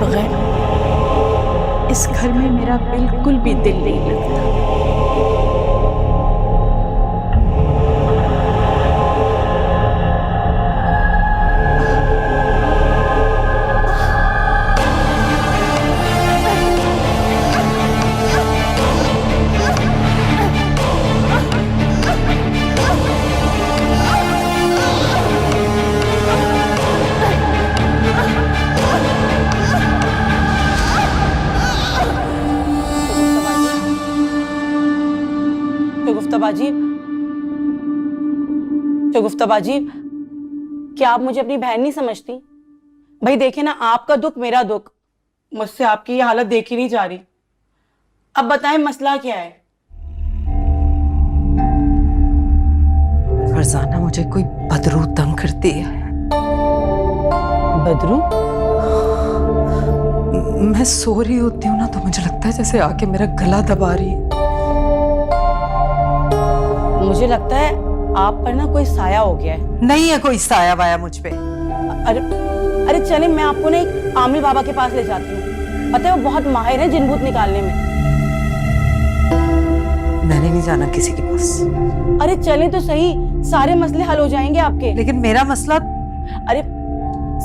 बगैर इस घर में मेरा बिल्कुल भी दिल नहीं लगता। शगुफ्ताबाजी, क्या आप मुझे अपनी बहन नहीं समझती? भाई देखे ना, आपका दुख मेरा दुख, मुझसे आपकी ये हालत देखी नहीं जा रही। अब बताएं मसला क्या है? फरजाना, मुझे कोई बदरू तंग करती है। बदरू? मैं सो रही होती हूँ ना, तो मुझे लगता है जैसे आके मेरा गला दबा रही है। मुझे लगता है आप पर ना कोई साया हो गया है। नहीं है कोई साया वाया मुझ पे। अरे चले, मैं आपको ना एक आमिर बाबा के पास ले जाती हूँ। पता है वो बहुत माहिर है जिन भूत निकालने में। मैंने नहीं जाना किसी के पास। अरे चले तो सही, सारे मसले हल हो जाएंगे आपके। लेकिन मेरा मसला। अरे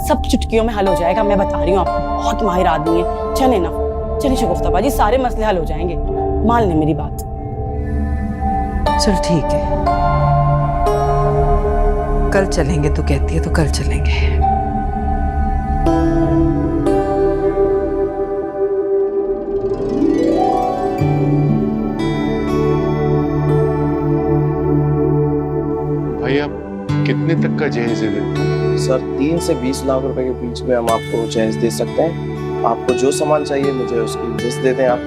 सब चुटकियों में हल हो जाएगा, मैं बता रही हूँ आपको, बहुत माहिर आदमी है। चले ना, चलिए शगुफ्ताबाजी, सारे मसले हल हो जाएंगे, मान ले मेरी बात। चल ठीक है, कल चलेंगे। तू कहती है तो कल चलेंगे। भाई आप कितने तक का जहेज दे देते हैं? सर 3 से 20 लाख रुपए के बीच में हम आपको जहेज दे सकते हैं। आपको जो सामान चाहिए मुझे उसकी लिस्ट दे दें आप।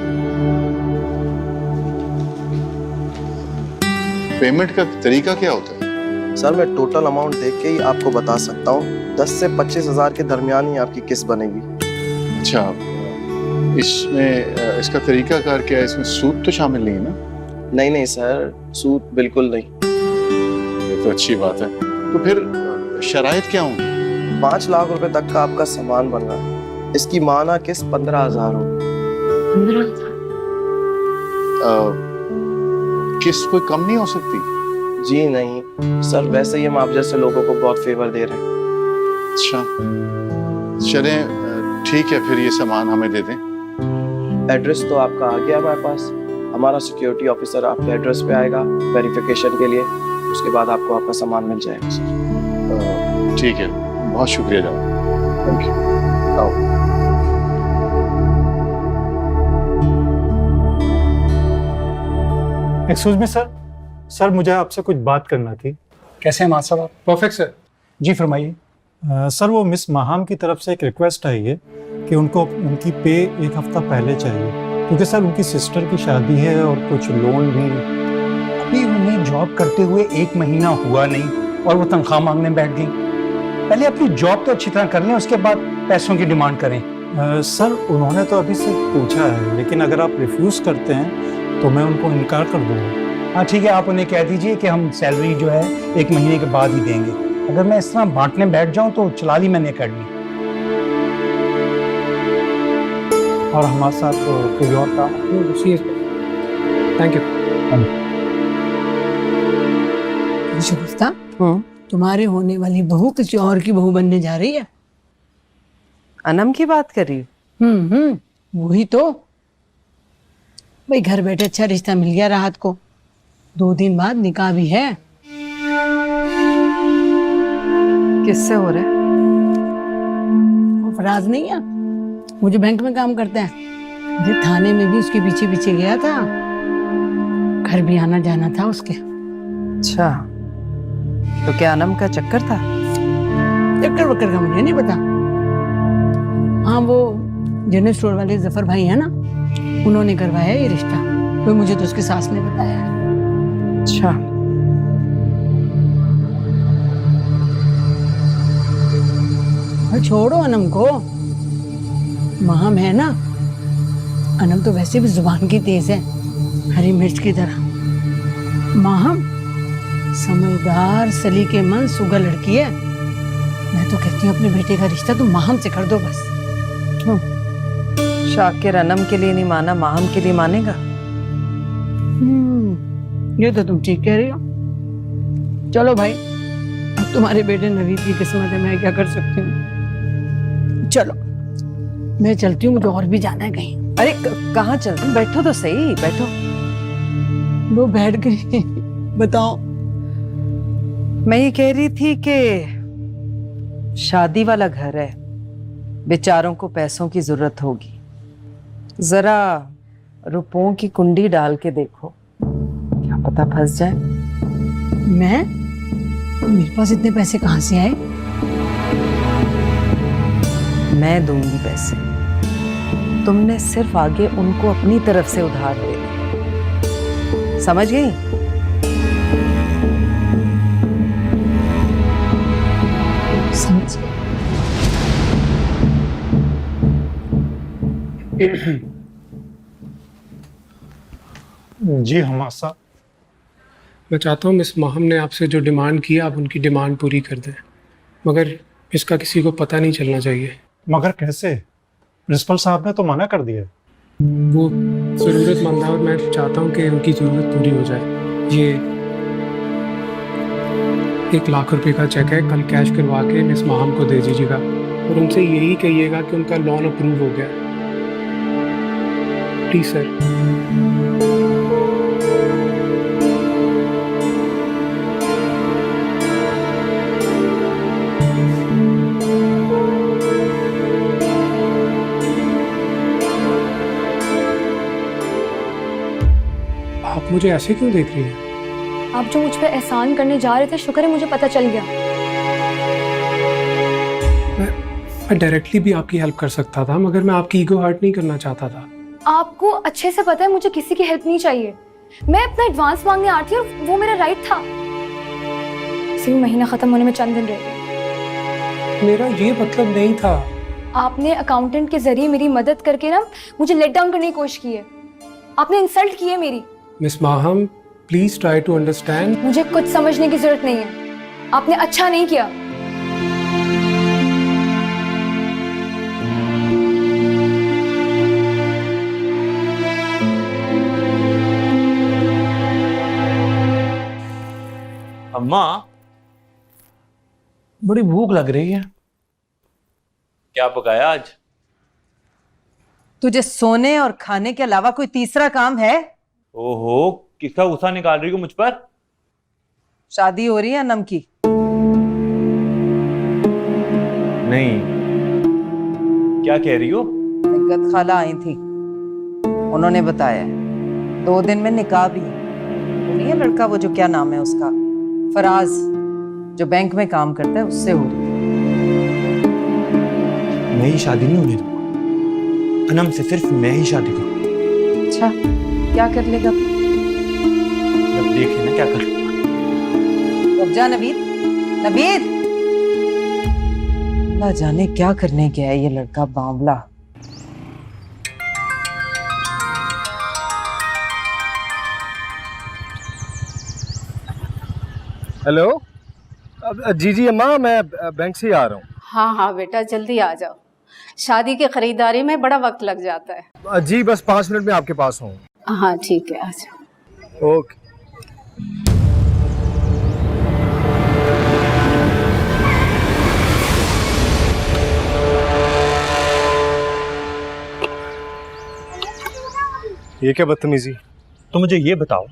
पेमेंट का तरीका क्या होता है? सर मैं टोटल अमाउंट देख के ही आपको बता सकता हूँ। 10 से 25 हजार के दरमियान ही आपकी किस्त बनेगी। अच्छा, इसमें इसका तरीका कार क्या है? इसमें सूद तो शामिल नहीं है ना? नहीं सर, सूद बिल्कुल नहीं। ये तो अच्छी बात है। तो फिर शराइत क्या होंगी? 5 लाख रुपए तक का आपका सामान बन रहा है। इसकी माना किस्त 15,000 होगी। किस्त कोई कम नहीं हो सकती? जी नहीं सर, वैसे ही हम आप जैसे लोगों को बहुत फेवर दे रहे हैं। अच्छा चलें, ठीक है, फिर ये सामान हमें दे दें। एड्रेस तो आपका आ गया हमारे पास। हमारा सिक्योरिटी ऑफिसर आपके एड्रेस पे आएगा वेरिफिकेशन के लिए। उसके बाद आपको आपका सामान मिल जाएगा सर। ठीक है, बहुत शुक्रिया जनाब। Thank you. आओ। Excuse me sir. सर मुझे आपसे कुछ बात करना थी। कैसे हैं मां साहब आप? Perfect sir. जी फरमाइए। सर वो मिस माहाम की तरफ से एक रिक्वेस्ट आई है कि उनको उनकी पे 1 हफ्ता पहले चाहिए, क्योंकि सर उनकी सिस्टर की शादी है और कुछ लोन भी। अभी उन्हें जॉब करते हुए 1 महीना हुआ नहीं और वो तनख्वाह मांगने बैठ गई। पहले अपनी जॉब तो अच्छी तरह कर लें, उसके बाद पैसों की डिमांड करें। सर उन्होंने तो अभी से पूछा है, लेकिन अगर आप रिफ्यूज़ करते हैं तो मैं उनको इनकार कर दूँगा। हाँ ठीक है, आप उन्हें कह दीजिए कि हम सैलरी जो है 1 महीने के बाद ही देंगे। अगर मैं इस तरह बांटने बैठ जाऊं तो चला ली मैंने अकेडमी। और हमारे साथ तो कोई और काम। Thank you. शगुफ्ता, तुम्हारे होने वाली बहू किसी और की बहू बनने जा रही है। अनम की बात कर रही हूँ? वही तो। भाई घर बैठे अच्छा रिश्ता मिल गया राहत को, 2 दिन बाद निकाह भी है। किससे हो रहा है? वो फराज नहीं है, मुझे बैंक में काम करता है। मुझे थाने में भी उसके पीछे पीछे गया था, घर भी आना जाना था उसके। अच्छा, तो क्या अनम का चक्कर था? चक्कर वक्कर का मुझे नहीं पता। हाँ वो जनरल स्टोर वाले जफर भाई है ना, उन्होंने करवाया ये रिश्ता। तो मुझे तो उसकी सास ने बताया। अच्छा, छोड़ो अनम को, माहम है ना। अनम तो वैसे भी जुबान की तेज है, हरी मिर्च की तरह। माहम समझदार, सलीकेमंद, सुगर लड़की है। मैं तो कहती हूँ अपने बेटे का रिश्ता तुम माहम से कर दो बस। शाकिर अनम के लिए नहीं माना, माहम के लिए मानेगा? ये तो तुम ठीक कह रही हो। चलो भाई, अब तुम्हारे बेटे नवीद की किस्मत है, मैं क्या कर सकती हूँ। चलो मैं चलती हूँ, मुझे और भी जाना है कहीं। अरे कहाँ चल रही? बैठो तो सही, बैठो। वो बैठ गई। बताओ। मैं ये कह रही थी कि शादी वाला घर है, बेचारों को पैसों की जरूरत होगी, जरा रुपयों की कुंडी डाल के देखो, क्या पता फंस जाए। मैं? मेरे पास इतने पैसे कहाँ से आए? मैं दूंगी पैसे, तुमने सिर्फ आगे उनको अपनी तरफ से उधार देने, समझ गई? समझ गई। जी हमासा। मैं चाहता हूँ मिस माहम ने आपसे जो डिमांड की आप उनकी डिमांड पूरी कर दें, मगर इसका किसी को पता नहीं चलना चाहिए। मगर कैसे? प्रिंसिपल साहब ने तो मना कर दिया। वो ज़रूरतमंद है और मैं चाहता हूँ कि उनकी ज़रूरत पूरी हो जाए। ये 1 लाख रुपए का चेक है, कल कैश करवा के मिस माहम को दे दीजिएगा और उनसे यही कहिएगा कि उनका लोन अप्रूव हो गया। Please sir. आप मुझे ऐसे क्यों देख रही हैं? आप जो मुझ पर एहसान करने जा रहे थे, शुक्र है मुझे पता चल गया। मैं डायरेक्टली भी आपकी हेल्प कर सकता था, मगर मैं आपकी ईगो हर्ट नहीं करना चाहता था। आपको अच्छे से पता है मुझे किसी की हेल्प नहीं चाहिए। मैं अपना एडवांस मांगने आई थी और वो मेरा राइट था। सिर्फ महीना खत्म होने में चंद दिन रह गए। मेरा ये मतलब नहीं था। आपने अकाउंटेंट के जरिए मेरी मदद करके ना मुझे लेट डाउन करने की कोशिश की है। आपने इंसल्ट की है मेरी। Miss Maham, please try to understand. मुझे कुछ समझने की जरूरत नहीं है। आपने अच्छा नहीं किया। अम्मा, बड़ी भूख लग रही है। क्या पकाया आज? तुझे सोने और खाने के अलावा कोई तीसरा काम है? ओहो, किसका गुस्सा निकाल रही हो मुझ पर? शादी हो रही है अनम की? नहीं, क्या कह रही हो? निकत खाला आई थी, उन्होंने बताया 2 दिन में निकाह भी है। वो नहीं है लड़का, वो जो क्या नाम है उसका, फराज, जो बैंक में काम करता है, उससे हो रही है। मैं ही शादी नहीं होने दूंगा। अनम से सिर्फ मैं ही शादी करूंगा। अच्छा, क्या कर लेगा तू? जब देख लेना क्या कर लूंगा। रुक जा नवीद, नवीद। अल्लाह जाने क्या करने गया है ये लड़का बावला। हेलो। जी जी अम्मा, मैं बैंक से आ रहा हूँ। हाँ हाँ बेटा, जल्दी आ जाओ। शादी की खरीदारी में बड़ा वक्त लग जाता है। जी बस 5 मिनट में आपके पास हूँ। हाँ ठीक है, आ जाओ। ओके। ये क्या बदतमीजी? तो मुझे ये बताओ,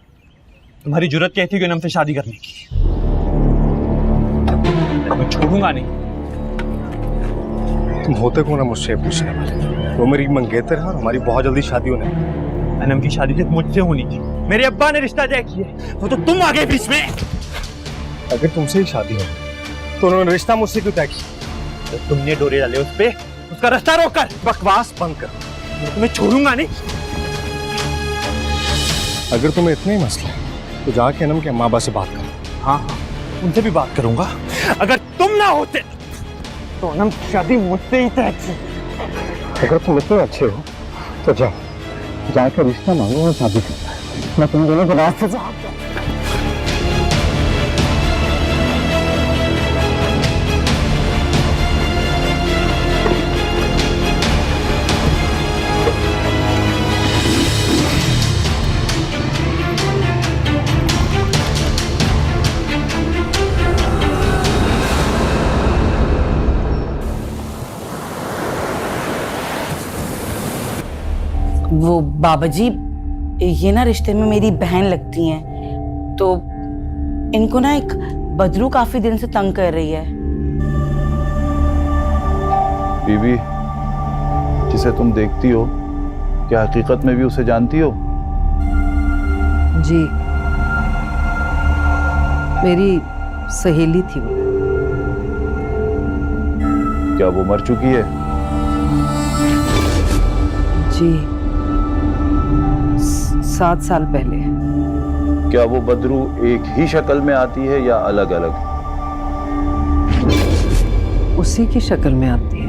तुम्हारी जुर्रत क्या थी कि अनम से शादी करने की? मैं छोड़ूंगा नहीं। तुम होते कौन है मुझसे पूछने वाले? वो मेरी मंगेतर है और हमारी बहुत जल्दी शादी होने वाली। अनम की शादी सिर्फ मुझसे होनी थी। मेरे अब्बा ने रिश्ता तय किया, वो तो तुम आ गए बीच में। अगर तुमसे ही शादी हो तो उन्होंने रिश्ता मुझसे क्यों तय किया? तो तुमने डोरे डाले उस पे, उसका रास्ता रोककर। बकवास बंद कर। मैं तुम्हें छोड़ूंगा नहीं। अगर तुम्हें इतना ही मसला है तो जाके अनम के अम्मा अब्बा से बात करो। हाँ हाँ, उनसे भी बात करूंगा। अगर तुम ना होते तो अनम की शादी मुझसे ही तय थी। अगर तुम इतने अच्छे हो तो जाओ, जाकर रिश्ता मांगो और शादी करो। मैं तुम दोनों को रास्ते से वो बाबा जी, ये ना रिश्ते में मेरी बहन लगती हैं, तो इनको ना एक बदरू काफी दिन से तंग कर रही है। बीबी, जिसे तुम देखती हो, क्या हकीकत में भी उसे जानती हो? जी, मेरी सहेली थी वो। क्या वो मर चुकी है? जी, 7 साल पहले। क्या वो बदरू एक ही शक्ल में आती है या अलग अलग? उसी की शक्ल में आती है।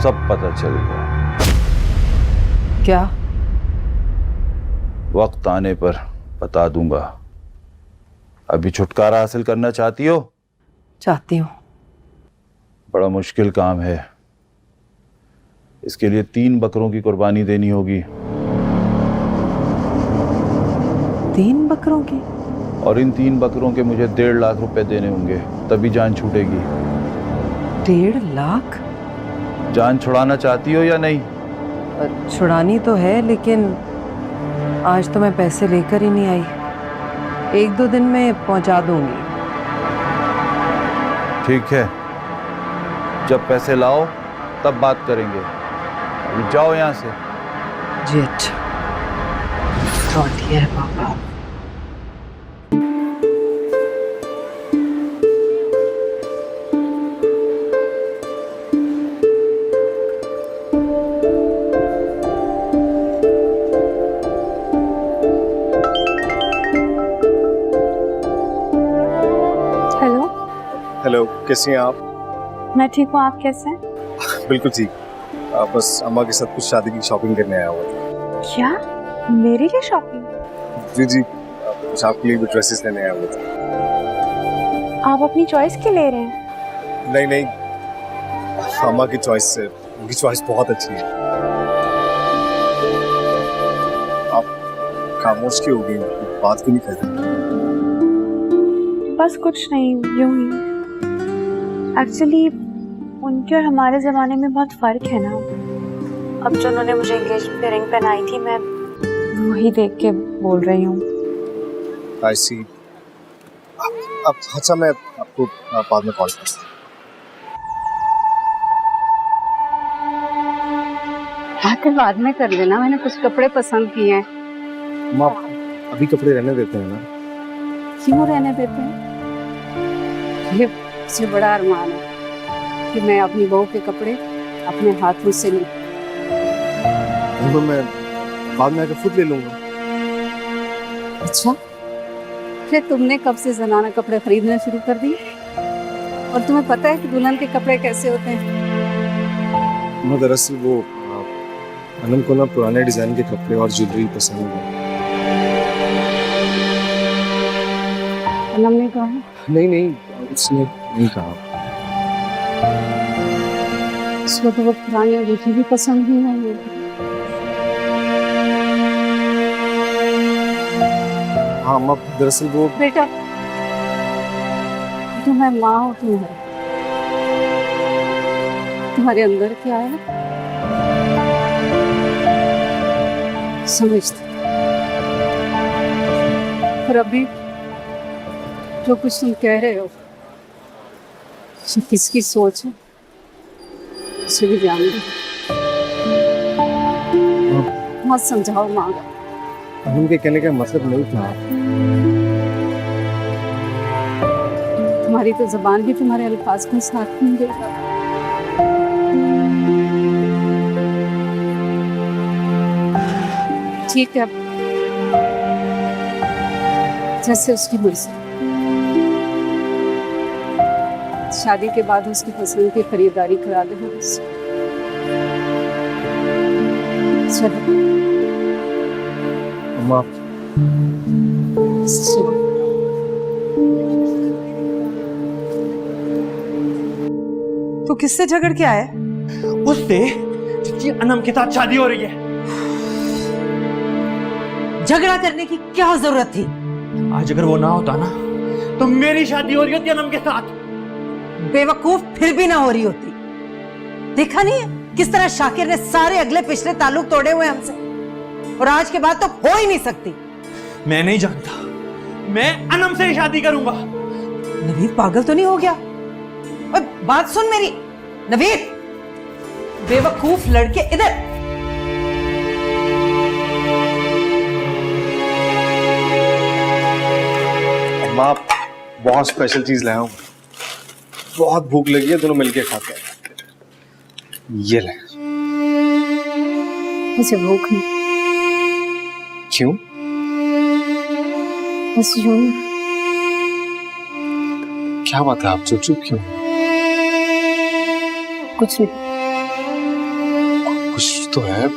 सब पता चल गया। क्या? वक्त आने पर बता दूंगा। अभी छुटकारा हासिल करना चाहती हो? चाहती हूँ। बड़ा मुश्किल काम है। इसके लिए 3 बकरों की कुर्बानी देनी होगी। 3 बकरों की? और इन 3 बकरों के मुझे 1.5 लाख रुपए देने होंगे, तभी जान छूटेगी। 1.5 लाख? जान छुड़ाना चाहती हो या नहीं? छुड़ानी तो है, लेकिन आज तो मैं पैसे लेकर ही नहीं आई। 1-2 दिन में पहुंचा दूंगी। ठीक है, जब पैसे लाओ तब बात करेंगे। अभी जाओ यहाँ से। जी अच्छा। है पापा। हेलो। हेलो, कैसी हैं आप? मैं ठीक हूँ, आप कैसे हैं? बिल्कुल ठीक। बस अम्मा के साथ कुछ शादी की शॉपिंग करने आया हुआ था। क्या? मेरे लिए शॉपिंग? जी जी, कुछ आपके लिए भी ड्रेसेस लेने आया हुआ था। आप अपनी चॉइस के ले रहे हैं? नहीं नहीं, अम्मा की चॉइस से, उनकी चॉइस बहुत अच्छी है। आप खामोश क्यों हो गई, बात क्यों नहीं कर रही? बस कुछ नहीं, यूं ही। एक्चुअली उनके और हमारे ज़माने में बहुत फ़र्क है ना। अब जो उन्होंने मुझे एंगेजमेंट पे रिंग पहनाई थी, मैं वही देख के बोल रही हूँ। आई सी। अब अच्छा, मैं आपको बाद में कॉल करता हूँ। आके बाद में कर लेना, मैंने कुछ कपड़े पसंद किए हैं। अम्मा, अभी कपड़े रहने देते हैं ना? क्यों रहने देते हैं? ये मुझे बड़ा अरमान है कि मैं अपनी बहू के कपड़े अपने हाथों से लूं। तो मैं बाद में आकर खुद ले लूंगा। अच्छा, फिर तुमने कब से ज़नाना कपड़े खरीदना शुरू कर दिए? और तुम्हें पता है कि दुल्हन के कपड़े कैसे होते हैं? मैं दरअसल वो अनंत को ना पुराने डिजाइन के कपड़े और ज्वेलरी पसंद है। अनम ने कहा? नहीं नहीं, उसने नहीं कहा। इसको तो वो पुरानी अंगूठी भी पसंद नहीं है। हाँ अम्मा, दरअसल वो बेटा, तुम्हें माँ हो, तुम्हारे अंदर क्या है समझते। और अभी जो कुछ तुम कह रहे हो, किसकी सोच है उसे भी जान दो। मत समझाओ माँ। उनके कहने का मतलब नहीं था। तुम्हारी तो जुबान भी तुम्हारे अल्फाज को साथ नहीं देगा। ठीक है, जैसे उसकी मर्जी। शादी के बाद उसकी पसंद की खरीदारी करा देना उससे। चलो अम्मा, तू किससे झगड़ के आया? उससे जिसकी अनम के साथ शादी हो रही है। झगड़ा करने की क्या जरूरत थी? आज अगर वो ना होता ना तो मेरी शादी हो रही होती अनम के साथ। बेवकूफ, फिर भी ना हो रही होती। देखा नहीं है किस तरह शाकिर ने सारे अगले पिछले ताल्लुक तोड़े हुए हमसे, और आज के बाद तो हो ही नहीं सकती। मैं नहीं जानता, मैं अनम से ही शादी करूंगा। नवीद पागल तो नहीं हो गया? बात सुन मेरी नवीद, बेवकूफ लड़के, इधर। अम्मा बहुत स्पेशल चीज लाया हूँ, बहुत भूख लगी है, दोनों मिलके खाते हैं। ये ले। मुझे भूख नहीं। क्यों? बस यूं। क्या बात है, आप चुप चुप क्यों? कुछ नहीं। कुछ तो है,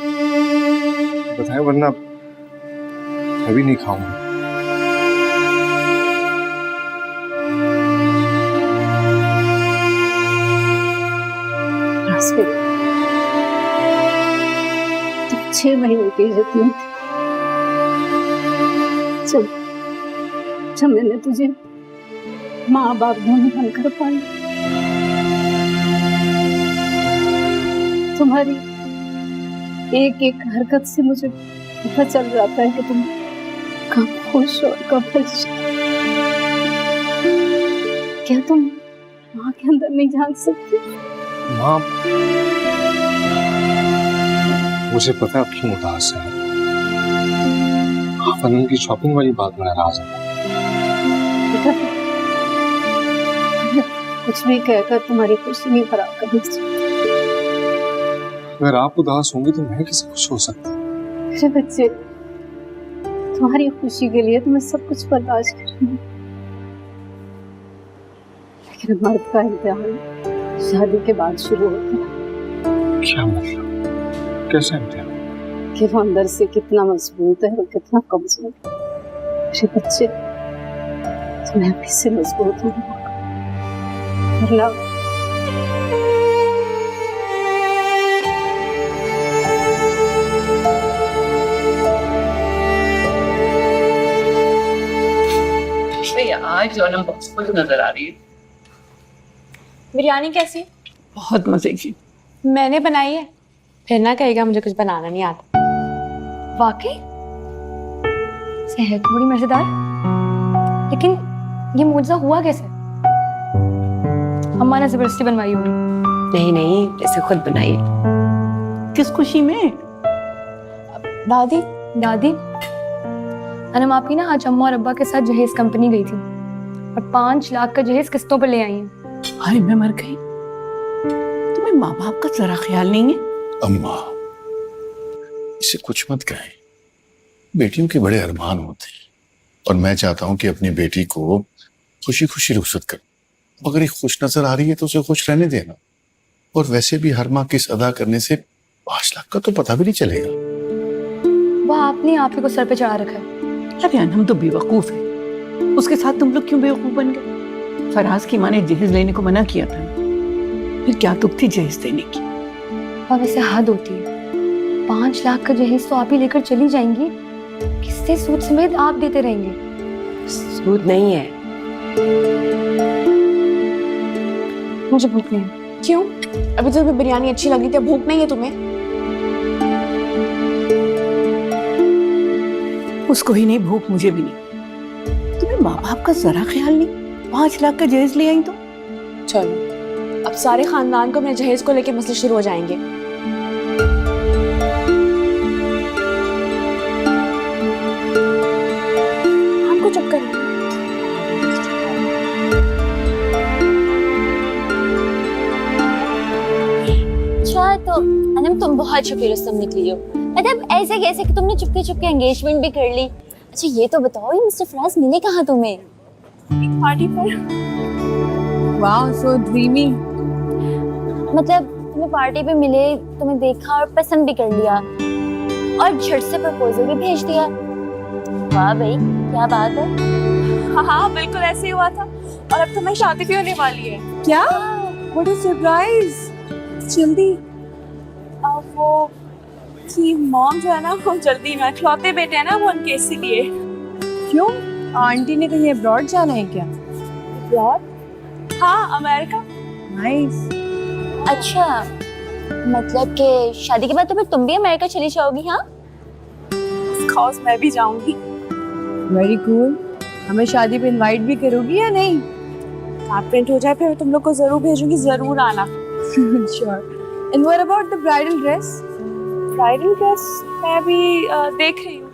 बताए, वरना मैं भी नहीं खाऊंगा। तुम 6 महीने की होती थी जब मैंने तुझे माँ बाप दोनों बनकर पाई। तुम्हारी एक एक हरकत से मुझे पता चल जाता है कि तुम कब खुश और कब परेशान। क्या तुम माँ के अंदर नहीं जान सकती? माँ, मुझे पता है आप क्यों उदास है। आप अनम की शॉपिंग वाली बात में नाराज हैं। कुछ भी कहकर तुम्हारी खुशी नहीं खराब करनी चाहिए। अगर आप उदास होंगी तो मैं कैसे खुश हो सकता? मेरे बच्चे, तुम्हारी खुशी के लिए तो मैं सब कुछ बर्दाश्त करूंगी, लेकिन मर्द का इम्तिहान शादी के बाद शुरू होता है। क्या मतलब? कैसा इम्तिहान? कि वो अंदर से कितना मजबूत है और कितना कमजोर। मेरे बच्चे, तुम्हें अभी से मजबूत होना होगा, वरना आज अनम बहुत खुश नजर आ रही है। बिरयानी कैसी? बहुत मजे की। मैंने बनाई है, फिर ना कहेगा मुझे कुछ बनाना नहीं आता। वाकई से है थोड़ी मजेदार, लेकिन ये मुआवजा हुआ कैसे? अम्मा ने जबरदस्ती बनवाई होगी। नहीं नहीं, इसे खुद बनाई। किस खुशी में? दादी दादी, अनम आपकी ना आज अम्मा और अब्बा के साथ जहेज कंपनी गई थी और 5 लाख का जहेज किस्तों पर ले आई हैं। हाय मैं मर गई। तुम्हें माँ बाप का जरा ख्याल नहीं है? अम्मा, इसे कुछ मत कहें, बेटियों के बड़े अरमान होते हैं और मैं चाहता हूं कि अपनी बेटी को खुशी खुशी रुखसत करूं। अगर ये खुश नजर आ रही है तो उसे खुश रहने देना, और वैसे भी हर माह किस्त अदा करने से 5 लाख का तो पता भी नहीं चलेगा। वह आपने आप ही को सर पे चढ़ा रखा है। अरे अनम तो बेवकूफ है, उसके साथ तुम लोग क्यों बेवकूफ बन गए? फराज की माँ ने जहेज लेने को मना किया था, फिर क्या तुक थी जहेज देने की? और वैसे हद होती है, 5 लाख का जहेज तो आप ही लेकर चली जाएंगी, किससे सूद समेत आप देते रहेंगे? सूद नहीं है। मुझे भूख नहीं है। क्यों? अभी तो तुम्हें बिरयानी अच्छी लगी थी, भूख नहीं है तुम्हें? उसको ही नहीं भूख, मुझे भी नहीं। तुम्हें माँ बाप का जरा ख्याल नहीं? 5 लाख का जहेज ले आई तो। चलो, अब सारे खानदान को अपने जहेज को लेके मसले शुरू हो जाएंगे। हमको चुप करें। अच्छा तो अनम तुम बहुत छुपी रुस्तम निकली हो। मतलब ऐसे कैसे कि तुमने चुपके चुपके एंगेजमेंट भी कर ली। अच्छा ये तो बताओ, ये मिस्टर फराज मिले कहाँ तुम्हें? पार्टी पर। वाह सो ड्रीमी। मतलब तुम्हें पार्टी पे मिले, तुम्हें देखा और पसंद भी कर लिया और झट से प्रपोजल भी भेज दिया। वाह भाई क्या बात है। हाँ बिल्कुल ऐसे ही हुआ था, और अब तुम्हें शादी भी होने वाली है। क्या? What a surprise. जल्दी वो कि मॉम जो है ना वो जल्दी में इकलौते बेटे हैं ना वो उनके इसीलिए। क्यों, आंटी ने कहीं अब्रॉड जाना है क्या? अब्रॉड? हाँ, अमेरिका। नाइस। अच्छा, मतलब कि शादी के बाद तो फिर तुम भी अमेरिका चली जाओगी? हाँ, ऑफ कोर्स मैं भी जाऊंगी। Very cool. हमें शादी पे इनवाइट भी करोगी या नहीं? प्रिंट हो जाए फिर तुम लोग को जरूर भेजूंगी, जरूर आना। Sure. And what about the bridal dress? Bridal dress मैं भी देख रही हूँ।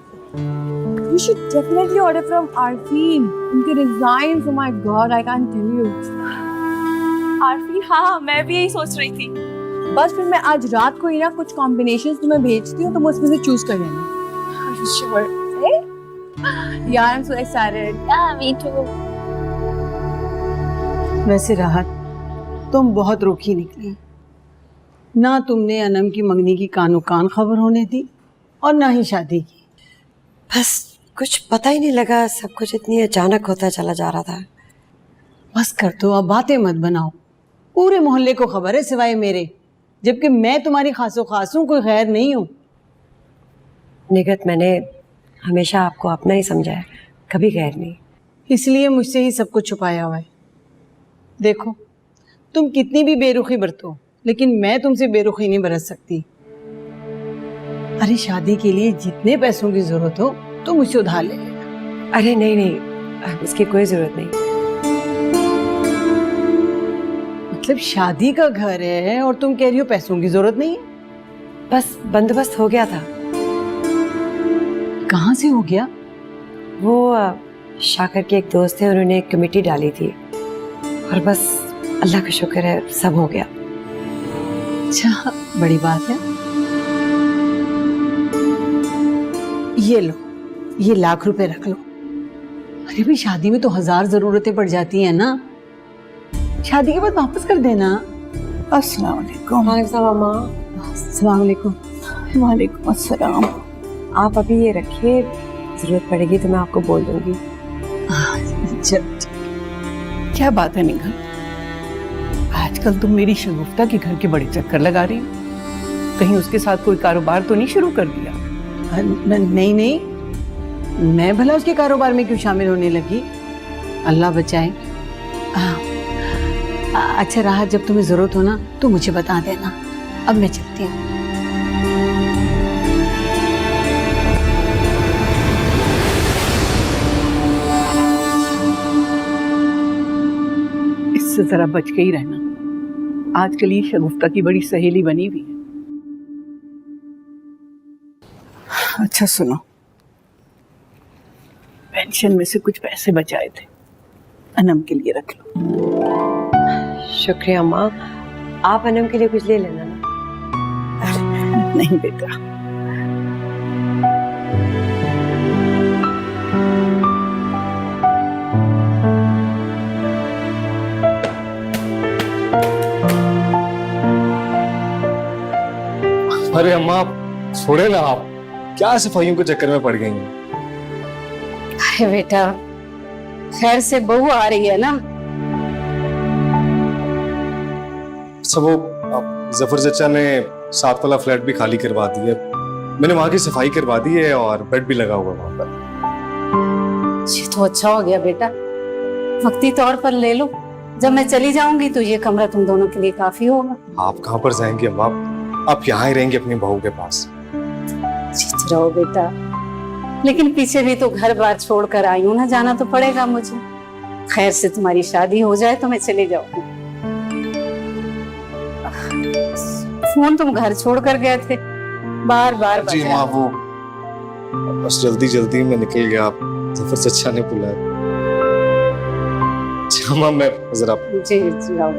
You should definitely order from Arfin. उनके design, oh my God, I can't tell you. आरफी, हाँ मैं भी यही सोच रही थी। बस फिर मैं आज रात को ही ना कुछ कॉम्बिनेशंस तुम्हें भेजती हूँ, तुम उसमें से चूज कर लेना। Sure. यार I'm so excited. yeah, me too. वैसे राहत, तुम बहुत रूखी निकली। ना तुमने अनम की मंगनी की कानो कान खबर होने दी और ना ही शादी की। बस कुछ पता ही नहीं लगा, सब कुछ इतनी अचानक होता चला जा रहा था। बस कर दो, अब बातें मत बनाओ। पूरे मोहल्ले को खबर है सिवाय मेरे, जबकि मैं तुम्हारी खासो खास हूँ, कोई गैर नहीं हूँ। निगत, मैंने हमेशा आपको अपना ही समझा है, कभी गैर नहीं। इसलिए मुझसे ही सब कुछ छुपाया हुआ है। देखो, तुम कितनी भी बेरुखी बरतो, लेकिन मैं तुमसे बेरुखी नहीं बरत सकती। अरे शादी के लिए जितने पैसों की जरूरत हो तुम मुझसे उधार ले लेना। अरे नहीं नहीं, इसकी कोई जरूरत नहीं। मतलब शादी का घर है और तुम कह रही हो पैसों की जरूरत नहीं है? बस बंदोबस्त हो गया था। कहाँ से हो गया? वो शाकर के एक दोस्त थे, उन्होंने एक कमेटी डाली थी और बस अल्लाह का शुक्र है सब हो गया। अच्छा, बड़ी बात है। ये लो, ये लाख रुपए रख लो। अरे भाई, शादी में तो 1000 जरूरतें पड़ जाती हैं ना, शादी के बाद वापस कर देना। अस्सलाम वालेकुम। अस्सलाम वालेकुम। वालेकुम अस्सलाम। आप अभी ये रखिए, जरूरत पड़ेगी तो मैं आपको बोल दूंगी। क्या बात है निगल, आजकल तुम मेरी शगुफ्ता के घर के बड़े चक्कर लगा रही हो। कहीं उसके साथ कोई कारोबार तो नहीं शुरू कर दिया? नहीं नहीं, मैं भला उसके कारोबार में क्यों शामिल होने लगी? अल्लाह बचाए। अच्छा राहत, जब तुम्हें जरूरत हो ना तो मुझे बता देना। अब मैं चलती हूँ। इससे जरा बच के ही रहना, आजकल ये शगुफ्ता की बड़ी सहेली बनी हुई है। अच्छा सुनो, पेंशन में से कुछ पैसे बचाए थे, अनम के लिए रख लो। शुक्रिया अम्मा, आप अनम के लिए कुछ ले लेना ना। नहीं बेटा, अरे अम्मा छोड़े ना, आप क्या सफाइयों के चक्कर में पड़ गई हैं? अरे बेटा, खैर से बहू आ रही है ना। सब वो जफर चचा ने साथ वाला फ्लैट भी खाली करवा दिया, मैंने वहां की सफाई करवा दी है और बेड भी लगा हुआ वहां पर। ये तो अच्छा हो गया बेटा, वक्ती तौर पर ले लो। जब मैं चली जाऊंगी तो ये कमरा तुम दोनों के लिए काफी होगा। आप कहाँ पर जाएंगे अम्मा, आप यहाँ ही रहेंगे अपनी बहू के पास। जीत रहो बेटा, लेकिन पीछे भी तो घर बार छोड़ कर आई हूँ ना, जाना तो पड़ेगा मुझे। खैर से तुम्हारी शादी हो जाए तो मैं चले जाऊंगी। फोन तुम घर छोड़ कर गए थे, बार बार जी माँ, वो बस जल्दी जल्दी में निकल गया, जफर चचा ने बुलाया। अच्छा माँ, मैं जरा जी जाओ।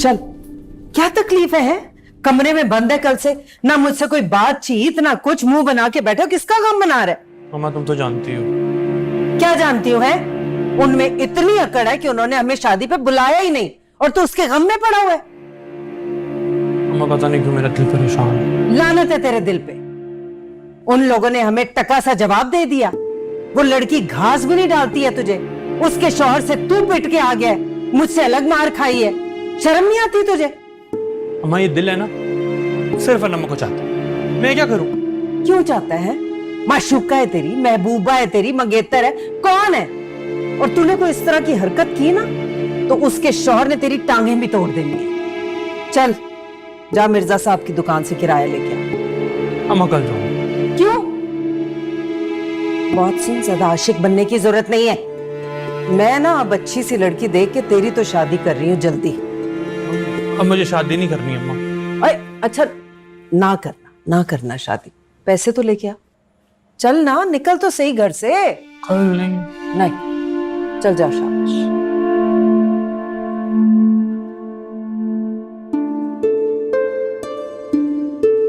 चल, क्या तकलीफ है? कमरे में बंद है कल से, ना मुझसे कोई बातचीत ना कुछ, मुंह बना के बैठो। किसका गम बना रहे? मम्मा तुम तो जानती हो। क्या जानती हो है? उनमें इतनी अकड़ है कि उन्होंने हमें शादी पे बुलाया ही नहीं और तू उसके गम में पड़ा हुआ है। मम्मा पता नहीं क्यों मेरा दिल परेशान है। लानत है तेरे दिल पे। उन लोगों ने हमें टका सा जवाब दे दिया। वो लड़की घास भी नहीं डालती है तुझे, उसके शौहर से तू पिट के आ गया है, मुझसे अलग मार खाई है। शर्म नहीं आती तुझे? अम्मा ये दिल है ना, सिर्फ अनम को चाहता है, मैं क्या करूं? क्यों चाहता है? माशूका है तेरी, महबूबा है तेरी, मंगेतर है, कौन है? और तूने कोई इस तरह की हरकत की ना तो उसके शौहर ने तेरी टांगें भी तोड़ देनी है। चल जा मिर्जा साहब की दुकान से किराया लेके आ। अम्मा कल जाऊंगा। क्यों? बहुत सुन, ज्यादा आशिक बनने की जरूरत नहीं है। मैं ना अब अच्छी सी लड़की देख के तेरी तो शादी कर रही हूँ जल्दी। अब मुझे शादी नहीं करनी अम्मा। अच्छा, ना करना शादी। पैसे तो लेके आ। चल ना, निकल तो सही घर से। कल नहीं, चल जा शाबाश।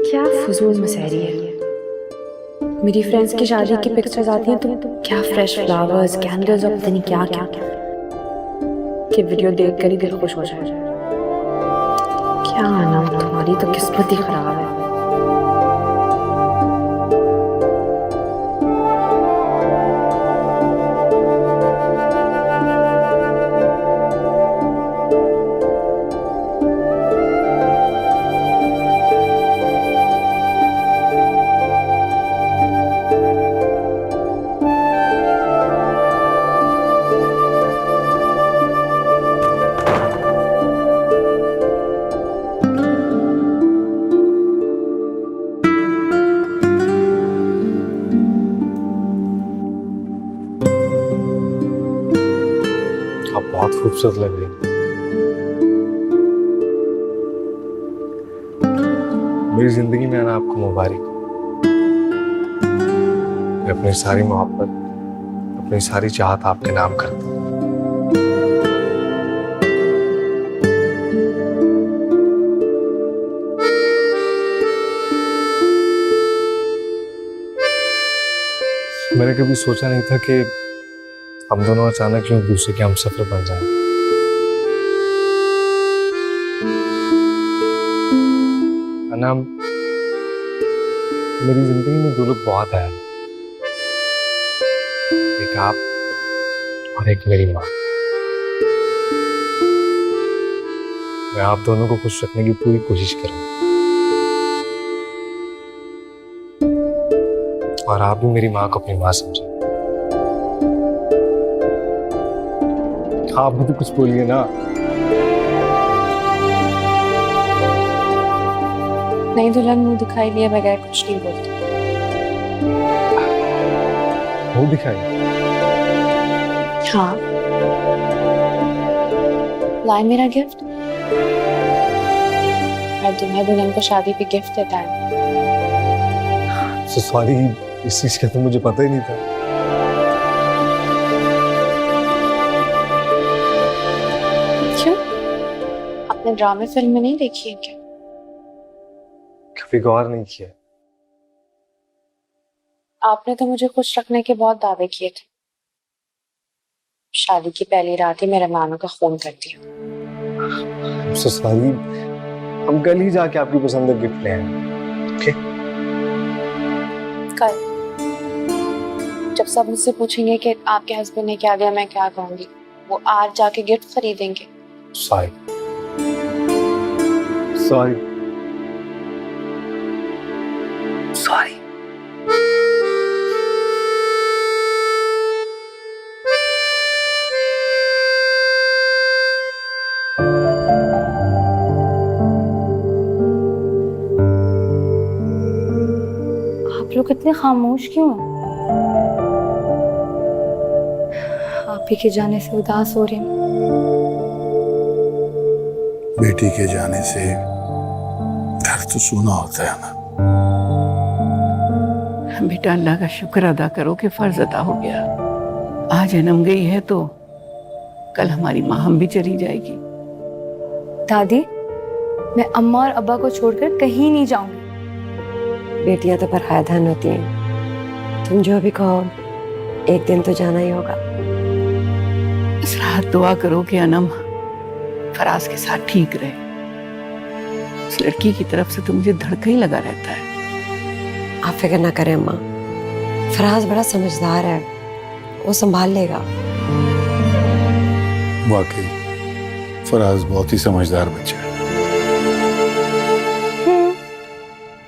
क्या फजूल मसहरी है। मेरी फ्रेंड्स की शादी की पिक्चर्स आती हैं तो क्या फ्रेश फ्लावर्स, कैंडल्स और पता नहीं क्या क्या कि वीडियो देख कर ही दिल खुश हो जाए। क्या नाम, तुम्हारी तो किस्मत ही खराब है। आप बहुत खूबसूरत लग रही हैं। मेरी जिंदगी में आना आपको मुबारक। मैं अपनी सारी मोहब्बत, अपनी सारी चाहत आपके नाम करता हूँ। मैंने कभी सोचा नहीं था कि हम दोनों अचानक एक दूसरे के हम सफर बन जाएंगे। अनाम, मेरी जिंदगी में दो लोग बहुत आए, एक आप और एक मेरी माँ। मैं आप दोनों को खुश रखने की पूरी कोशिश करूंगा और आप भी मेरी माँ को अपनी माँ समझें। आप भी तो कुछ बोलिए ना। नहीं दुल्हन, मुंह दिखाई लिए बगैर कुछ नहीं बोलती। मुंह दिखाई? हाँ, लाए मेरा गिफ्ट। हर दुल्हा दुल्हन को शादी पे गिफ्ट देता है। सॉरी, इस चीज का तो मुझे पता ही नहीं था। क्यों? आपने ड्रामे फिल्म में नहीं देखी है क्या? कभी गौर नहीं किया। आपने तो मुझे खुश रखने के बहुत दावे किए थे। शादी की पहली रात ही मेरे मामा का खून कर दिया। सॉरी, हम कल ही जाके आपकी पसंद का गिफ्ट ले आएंगे। ओके? कल जब सब मुझसे पूछेंगे कि आपके हस्बैंड ने क्या दिया, मैं क्या कहूंगी? वो आज जाके गिफ्ट खरीदेंगे। Sorry sorry sorry. आप लोग इतने खामोश क्यों हैं? आप ही के जाने से उदास हो रही हूँ। बेटी के जाने से घर तो सूना होता है ना। बेटा अल्लाह का शुक्र अदा करो कि फर्ज अदा हो गया। आज जन्म गई है तो कल हमारी माँ हम भी चली जाएगी। दादी, मैं अम्मा और अब्बा को छोड़कर कहीं नहीं जाऊंगी। बेटियां तो पराया धन होती हैं। तुम जो भी कहो, एक दिन तो जाना ही होगा। इस रात दुआ करो कि अनम फराज के साथ ठीक रहे। उस लड़की की तरफ से तो मुझे धड़का ही लगा रहता है। आप फिक्र ना करें अम्मा, फराज बड़ा समझदार है, वो संभाल लेगा। वाकई फराज बहुत ही समझदार बच्चा है।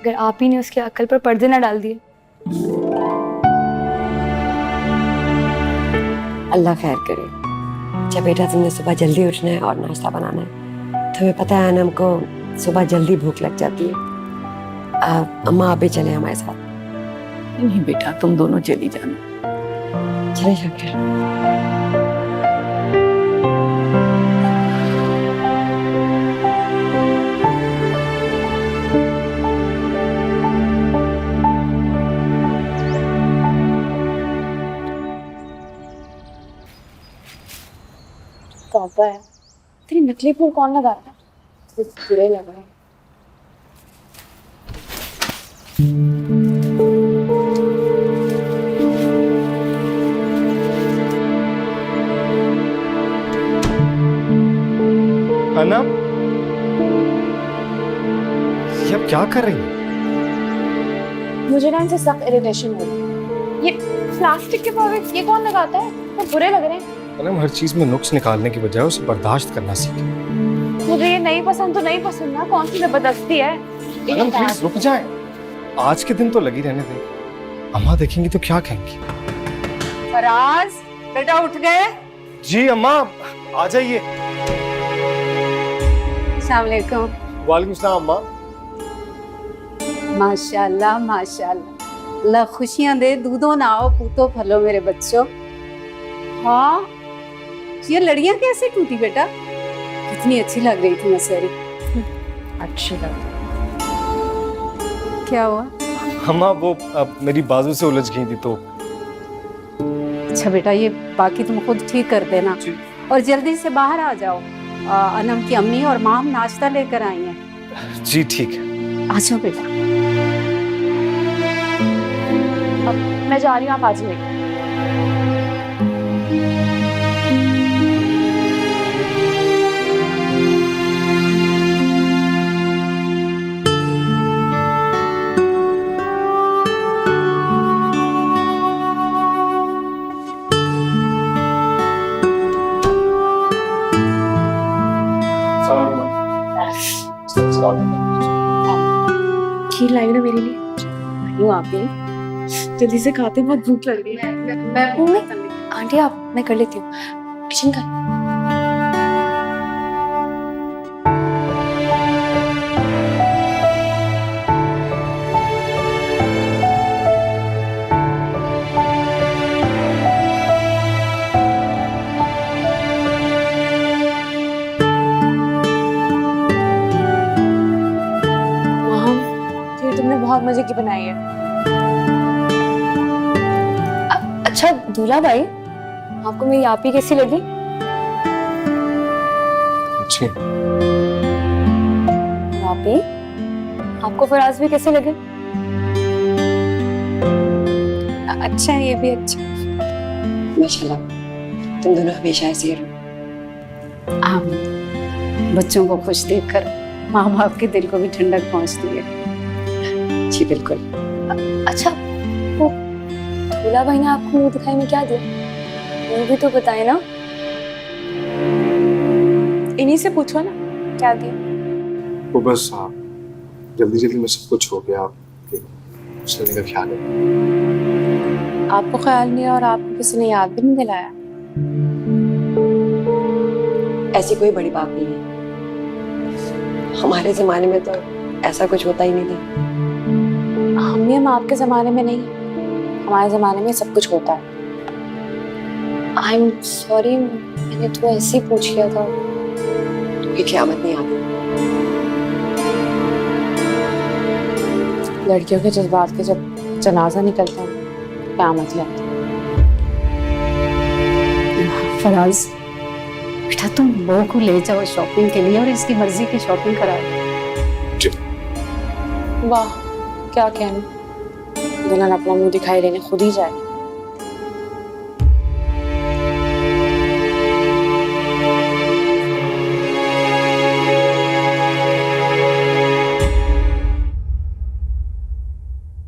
अगर आप ही ने उसकी अक्ल पर पर्दे न डाल दिए। अल्लाह खैर करे। जब बेटा तुमने सुबह जल्दी उठना है और नाश्ता बनाना है, तुम्हें पता है अनम को सुबह जल्दी भूख लग जाती है। अम्मा आप भी चले हमारे साथ। नहीं बेटा, तुम दोनों चली जाना। चले शाकिर। तौबा है, तेरी नकली फूल कौन लगा रहा है? बुरे लग रहे हैं। अनम, ये अब क्या कर रही है? मुझे ना इनसे सख्त इरिटेशन हो रही है। ये प्लास्टिक के पौधे ये कौन लगाता है? वो बुरे लग रहे हैं। अनम, हर चीज में नुक्स निकालने की बजाय उसे बर्दाश्त करना सीखे। मुझे ये नहीं पसंद तो नहीं पसंद ना, कौन सी जबरदस्ती है? अनम प्लीज रुक जाए, आज के दिन तो लगी रहने दे। अम्मा देखेंगी तो क्या कहेंगी? फराज बेटा उठ गए? जी अम्मा, आ जाइए। अस्सलाम वालेकुम। वालेकुम सलाम अम्मा। माशाल्लाह माशाल्लाह, अल्लाह खुशियां दे, दूधो नाओ पूतो फलो मेरे बच्चों। हाँ, ये लड़ियां कैसे टूटी बेटा? कितनी अच्छी लग रही थी मसेरी। अच्छी लग रही। क्या हुआ? अम्मा वो मेरी बाजू से उलझ गई थी तो। अच्छा बेटा, ये बाकी तुम खुद ठीक कर देना और जल्दी से बाहर आ जाओ। अनम की अम्मी और माम नाश्ता लेकर आई हैं। जी ठीक है। आ जाओ बेटा। अब मैं जा रही हूँ, आप आ जाइए। खीर लाई ना मेरे लिए? आप भी जल्दी से खाते, बहुत भूख लग रही है। मैं आंटी आप, मैं कर लेती हूँ किचन का। तुमने बहुत मजे की बनाई है। अच्छा दूल्हा भाई, आपको मेरी आप ही कैसी लगी? अच्छी। आप ही, आपको फराज भी कैसे लगे? अच्छा है, ये भी अच्छा। माशाल्लाह, तुम दोनों हमेशा ऐसे ही रहो। आमीन। बच्चों को खुश देखकर माँ बाप के दिल को भी ठंडक पहुँचती है। जी बिल्कुल। अच्छा, वो दूल्हा भाई ने आपको मुंह दिखाई में क्या दिया? वो भी तो बताए ना। इन्हीं से पूछो ना क्या दिया। वो बस जल्दी जल्दी में सब कुछ हो गया, चलने का ख्याल है। आपको ख्याल नहीं और आपको किसी ने याद भी नहीं दिलाया? ऐसी कोई बड़ी बात नहीं है, हमारे जमाने में तो ऐसा कुछ होता ही नहीं था। हम आपके जमाने में नहीं, हमारे जमाने में सब कुछ होता है। आई एम सॉरी, मैंने तो ऐसे ही पूछ लिया था। ये क़यामत नहीं आती। लड़कियों के जज्बात के जब जनाजा निकलता है, क़यामत ही आती है। फराज, बेटा तुम बहू को ले जाओ शॉपिंग के लिए और इसकी मर्जी की शॉपिंग करा दो। वाह क्या कहना, दुल्हन अपना मुंह दिखाई लेने खुद ही जाए।